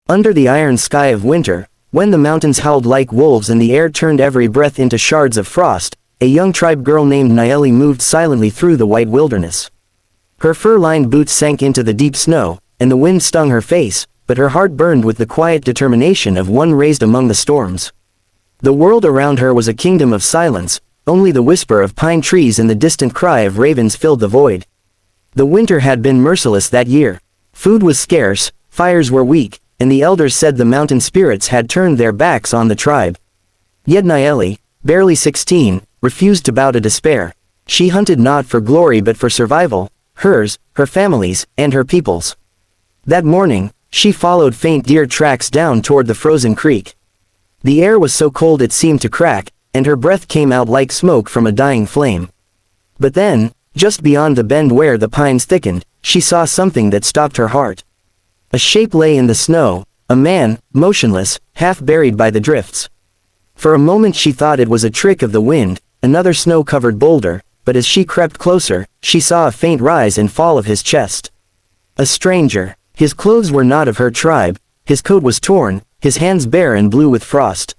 Under the iron sky of winter, when the mountains howled like wolves and the air turned every breath into shards of frost, a young tribe girl named Naeli moved silently through the white wilderness. Her fur-lined boots sank into the deep snow, and the wind stung her face, but her heart burned with the quiet determination of one raised among the storms. The world around her was a kingdom of silence, only the whisper of pine trees and the distant cry of ravens filled the void. The winter had been merciless that year. Food was scarce, fires were weak, and the elders said the mountain spirits had turned their backs on the tribe. Yet Naeli, barely 16, refused to bow to despair. She hunted not for glory but for survival, hers, her family's, and her people's. That morning, she followed faint deer tracks down toward the frozen creek. The air was so cold it seemed to crack, and her breath came out like smoke from a dying flame. But then, just beyond the bend where the pines thickened, she saw something that stopped her heart. A shape lay in the snow, a man, motionless, half buried by the drifts. For a moment she thought it was a trick of the wind, another snow-covered boulder, but as she crept closer, she saw a faint rise and fall of his chest. A stranger. His clothes were not of her tribe, his coat was torn, his hands bare and blue with frost.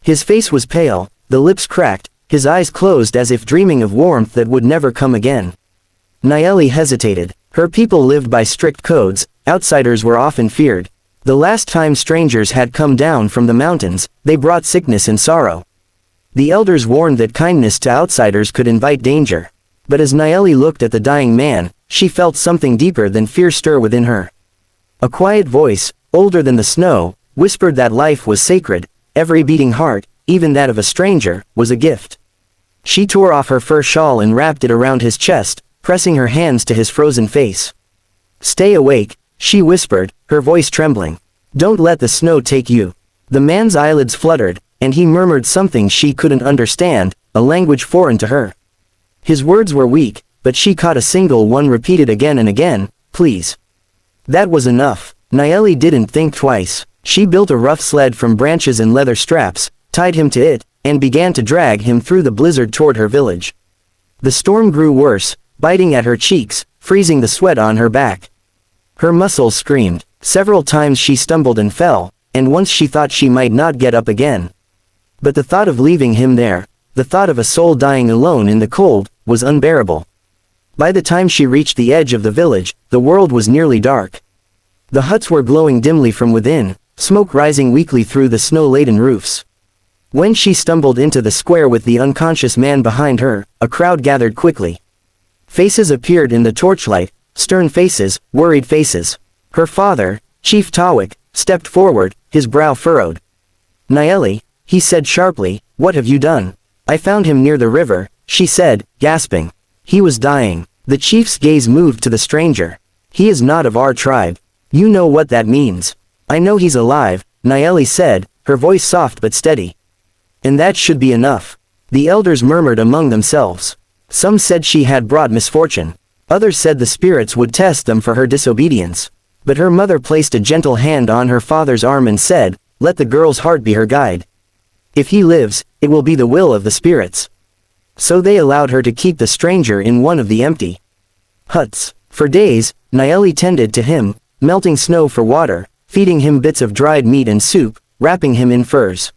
His face was pale, the lips cracked, his eyes closed as if dreaming of warmth that would never come again. Naeli hesitated. Her people lived by strict codes, outsiders were often feared. The last time strangers had come down from the mountains, they brought sickness and sorrow. The elders warned that kindness to outsiders could invite danger. But as Naeli looked at the dying man, she felt something deeper than fear stir within her. A quiet voice, older than the snow, whispered that life was sacred, every beating heart, even that of a stranger, was a gift. She tore off her fur shawl and wrapped it around his chest, pressing her hands to his frozen face. "Stay awake," she whispered, her voice trembling. "Don't let the snow take you." The man's eyelids fluttered, and he murmured something she couldn't understand, a language foreign to her. His words were weak, but she caught a single one repeated again and again, "Please." That was enough. Naeli didn't think twice. She built a rough sled from branches and leather straps, tied him to it, and began to drag him through the blizzard toward her village. The storm grew worse, biting at her cheeks, freezing the sweat on her back. Her muscles screamed. Several times she stumbled and fell, and once she thought she might not get up again. But the thought of leaving him there, the thought of a soul dying alone in the cold, was unbearable. By the time she reached the edge of the village, the world was nearly dark. The huts were glowing dimly from within, smoke rising weakly through the snow-laden roofs. When she stumbled into the square with the unconscious man behind her, a crowd gathered quickly. Faces appeared in the torchlight, stern faces, worried faces. Her father, Chief Tawik, stepped forward, his brow furrowed. "Naeli," he said sharply, "what have you done?" "I found him near the river," she said, gasping. "He was dying." The chief's gaze moved to the stranger. "He is not of our tribe. You know what that means." "I know he's alive," Naeli said, her voice soft but steady. "And that should be enough." The elders murmured among themselves. Some said she had brought misfortune. Others said the spirits would test them for her disobedience. But her mother placed a gentle hand on her father's arm and said, "Let the girl's heart be her guide. If he lives, it will be the will of the spirits." So they allowed her to keep the stranger in one of the empty huts. For days, Naeli tended to him, melting snow for water, feeding him bits of dried meat and soup, wrapping him in furs.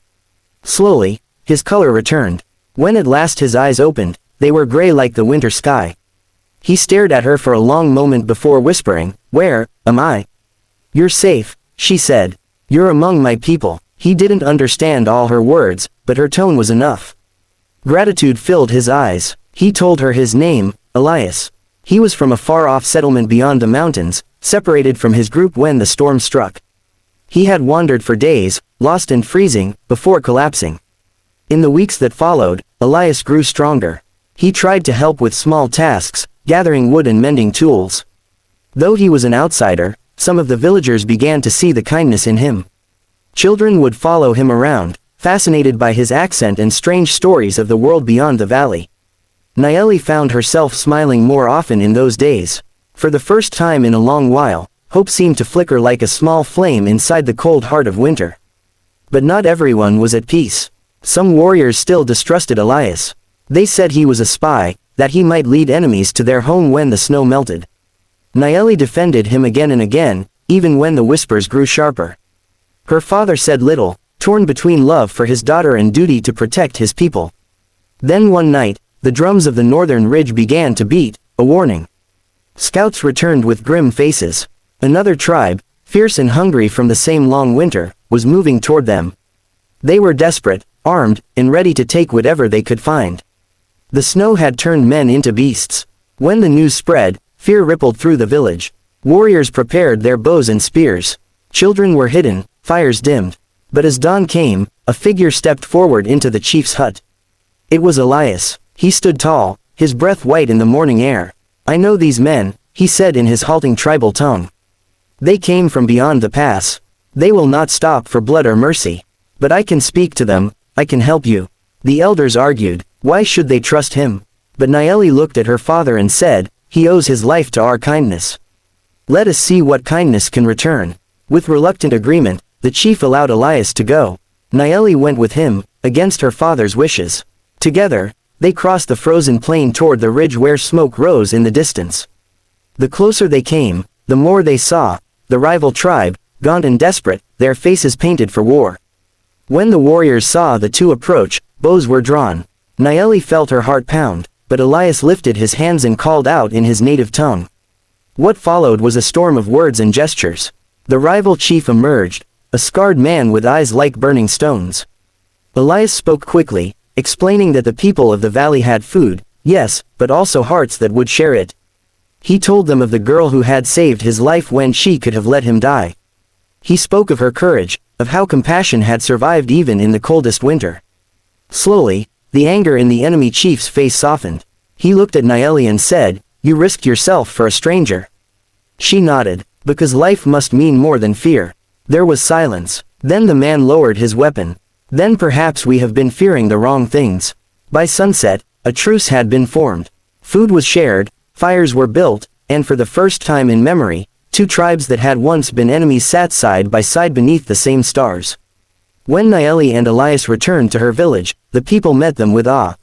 Slowly, his color returned. When at last his eyes opened, they were gray like the winter sky. He stared at her for a long moment before whispering, "Where am I?" "You're safe," she said. "You're among my people." He didn't understand all her words, but her tone was enough. Gratitude filled his eyes. He told her his name, Elias. He was from a far-off settlement beyond the mountains, separated from his group when the storm struck. He had wandered for days, lost and freezing, before collapsing. In the weeks that followed, Elias grew stronger. He tried to help with small tasks, gathering wood and mending tools. Though he was an outsider, some of the villagers began to see the kindness in him. Children would follow him around, fascinated by his accent and strange stories of the world beyond the valley. Naeli found herself smiling more often in those days. For the first time in a long while, hope seemed to flicker like a small flame inside the cold heart of winter. But not everyone was at peace. Some warriors still distrusted Elias. They said he was a spy, that he might lead enemies to their home when the snow melted. Naeli defended him again and again, even when the whispers grew sharper. Her father said little, torn between love for his daughter and duty to protect his people. Then one night, the drums of the northern ridge began to beat, a warning. Scouts returned with grim faces. Another tribe, fierce and hungry from the same long winter, was moving toward them. They were desperate, armed, and ready to take whatever they could find. The snow had turned men into beasts. When the news spread, fear rippled through the village. Warriors prepared their bows and spears. Children were hidden, fires dimmed. But as dawn came, a figure stepped forward into the chief's hut. It was Elias. He stood tall, his breath white in the morning air. "I know these men," he said in his halting tribal tongue. "They came from beyond the pass. They will not stop for blood or mercy. But I can speak to them, I can help you." The elders argued, why should they trust him? But Nayeli looked at her father and said, "He owes his life to our kindness. Let us see what kindness can return." With reluctant agreement, the chief allowed Elias to go. Nayeli went with him, against her father's wishes. Together, they crossed the frozen plain toward the ridge where smoke rose in the distance. The closer they came, the more they saw, the rival tribe, gaunt and desperate, their faces painted for war. When the warriors saw the two approach, bows were drawn. Nayeli felt her heart pound, but Elias lifted his hands and called out in his native tongue. What followed was a storm of words and gestures. The rival chief emerged, a scarred man with eyes like burning stones. Elias spoke quickly, explaining that the people of the valley had food, yes, but also hearts that would share it. He told them of the girl who had saved his life when she could have let him die. He spoke of her courage, of how compassion had survived even in the coldest winter. Slowly, the anger in the enemy chief's face softened. He looked at Nayeli and said, "You risked yourself for a stranger." She nodded, because life must mean more than fear. There was silence. Then the man lowered his weapon. "Then perhaps we have been fearing the wrong things." By sunset, a truce had been formed. Food was shared, fires were built, and for the first time in memory, two tribes that had once been enemies sat side by side beneath the same stars. When Nayeli and Elias returned to her village, the people met them with awe.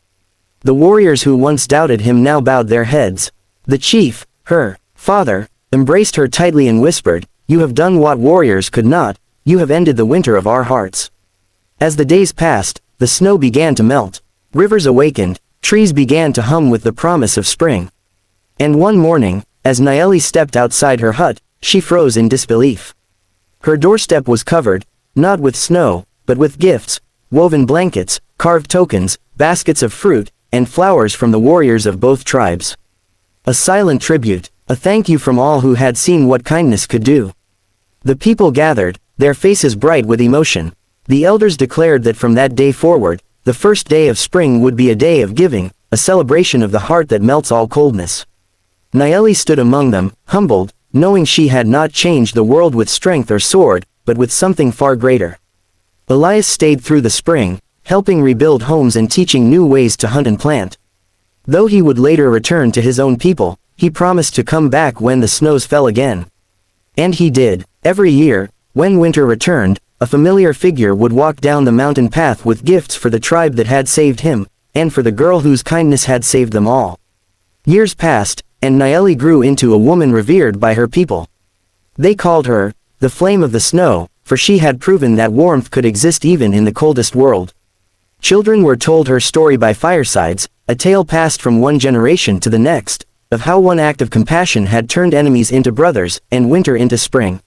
The warriors who once doubted him now bowed their heads. The chief, her father, embraced her tightly and whispered, "You have done what warriors could not, you have ended the winter of our hearts." As the days passed, the snow began to melt. Rivers awakened, trees began to hum with the promise of spring. And one morning, as Nayeli stepped outside her hut, she froze in disbelief. Her doorstep was covered, not with snow, but with gifts, woven blankets, carved tokens, baskets of fruit, and flowers from the warriors of both tribes. A silent tribute, a thank you from all who had seen what kindness could do. The people gathered, their faces bright with emotion. The elders declared that from that day forward, the first day of spring would be a day of giving, a celebration of the heart that melts all coldness. Nayeli stood among them, humbled, knowing she had not changed the world with strength or sword, but with something far greater. Elias stayed through the spring, helping rebuild homes and teaching new ways to hunt and plant. Though he would later return to his own people, he promised to come back when the snows fell again. And he did. Every year, when winter returned, a familiar figure would walk down the mountain path with gifts for the tribe that had saved him, and for the girl whose kindness had saved them all. Years passed, and Nayeli grew into a woman revered by her people. They called her, the flame of the snow, for she had proven that warmth could exist even in the coldest world. Children were told her story by firesides, a tale passed from one generation to the next, of how one act of compassion had turned enemies into brothers, and winter into spring.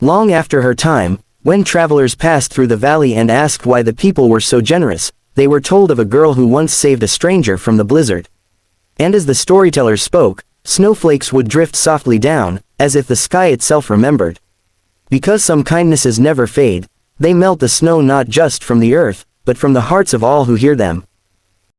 Long after her time, when travelers passed through the valley and asked why the people were so generous, they were told of a girl who once saved a stranger from the blizzard. And as the storytellers spoke, snowflakes would drift softly down, as if the sky itself remembered. Because some kindnesses never fade, they melt the snow not just from the earth, but from the hearts of all who hear them.